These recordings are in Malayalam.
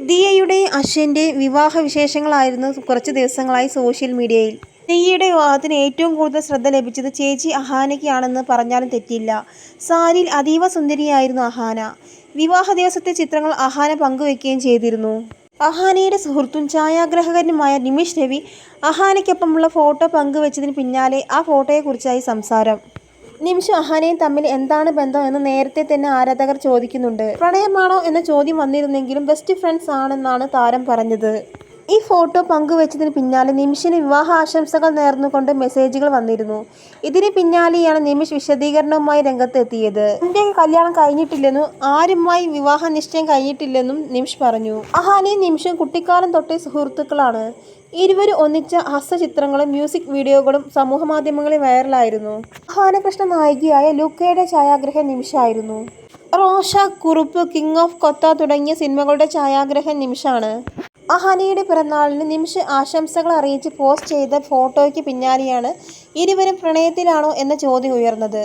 ദിയയുടെ അശ്വിൻ്റെ വിവാഹ വിശേഷങ്ങളായിരുന്നു കുറച്ച് ദിവസങ്ങളായി സോഷ്യൽ മീഡിയയിൽ. ദിയയുടെ വിവാഹത്തിന് ഏറ്റവും കൂടുതൽ ശ്രദ്ധ ലഭിച്ചത് ചേച്ചി അഹാനയ്ക്കാണെന്ന് പറഞ്ഞാലും തെറ്റില്ല. സാരിയിൽ അതീവ സുന്ദരിയായിരുന്നു അഹാന. വിവാഹ ദിവസത്തെ ചിത്രങ്ങൾ അഹാന പങ്കുവയ്ക്കുകയും ചെയ്തിരുന്നു. അഹാനയുടെ സുഹൃത്തും ഛായാഗ്രാഹകനുമായ നിമിഷ് രവി അഹാനയ്ക്കൊപ്പമുള്ള ഫോട്ടോ പങ്കുവച്ചതിന് പിന്നാലെ ആ ഫോട്ടോയെക്കുറിച്ചായി സംസാരം. നിമിഷും അഹാനയും തമ്മിൽ എന്താണ് ബന്ധം എന്ന് നേരത്തെ തന്നെ ആരാധകർ ചോദിക്കുന്നുണ്ട്. പ്രണയമാണോ എന്ന ചോദ്യം വന്നിരുന്നെങ്കിലും ബെസ്റ്റ് ഫ്രണ്ട്സ് ആണെന്നാണ് താരം പറഞ്ഞത്. ഈ ഫോട്ടോ പങ്കുവച്ചതിന് പിന്നാലെ നിമിഷിന് വിവാഹ ആശംസകൾ നേർന്നുകൊണ്ട് മെസ്സേജുകൾ വന്നിരുന്നു. ഇതിന് പിന്നാലെയാണ് നിമിഷ് വിശദീകരണവുമായി രംഗത്തെത്തിയത്. തന്റെ കല്യാണം കഴിഞ്ഞിട്ടില്ലെന്നും ആരുമായി വിവാഹ നിശ്ചയം കഴിഞ്ഞിട്ടില്ലെന്നും നിമിഷ് പറഞ്ഞു. അഹാനയും നിമിഷും കുട്ടിക്കാലം തൊട്ടേ സുഹൃത്തുക്കളാണ്. ഇരുവരും ഒന്നിച്ച ഹസ്തചിത്രങ്ങളും മ്യൂസിക് വീഡിയോകളും സമൂഹമാധ്യമങ്ങളിൽ വൈറലായിരുന്നു. അഹാന കൃഷ്ണ നായികയായ ലൂക്കയുടെ ഛായാഗ്രഹകൻ നിമിഷായിരുന്നു. Rorschach, Kurup, king of Kotha തുടങ്ങിയ സിനിമകളുടെ ഛായാഗ്രഹകൻ നിമിഷാണ്. അഹാനയുടെ പിറന്നാളിന് നിമിഷ് ആശംസകൾ അറിയിച്ച് പോസ്റ്റ് ചെയ്ത ഫോട്ടോയ്ക്ക് പിന്നാലെയാണ് ഇരുവരും പ്രണയത്തിലാണോ എന്ന ചോദ്യം ഉയർന്നത്.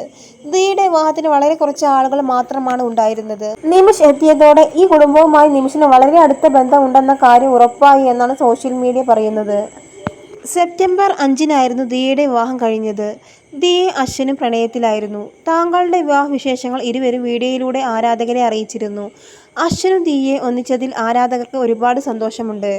ദിയയുടെ വിവാഹത്തിന് വളരെ കുറച്ച് ആളുകൾ മാത്രമാണ് ഉണ്ടായിരുന്നത്. നിമിഷ് എത്തിയതോടെ ഈ കുടുംബവുമായി നിമിഷിന് വളരെ അടുത്ത ബന്ധമുണ്ടെന്ന കാര്യം ഉറപ്പായി എന്നാണ് സോഷ്യൽ മീഡിയ പറയുന്നത്. സെപ്റ്റംബർ 5-നായിരുന്നു ദിയയുടെ വിവാഹം കഴിഞ്ഞത്. ദിയയും അശ്വിനും പ്രണയത്തിലായിരുന്നു. തങ്ങളുടെ വിവാഹ വിശേഷങ്ങൾ ഇരുവരും വീഡിയോയിലൂടെ ആരാധകരെ അറിയിച്ചിരുന്നു. അശ്വിനും ദിയയെ ഒന്നിച്ചതിൽ ആരാധകർക്ക് ഒരുപാട് സന്തോഷമുണ്ട്.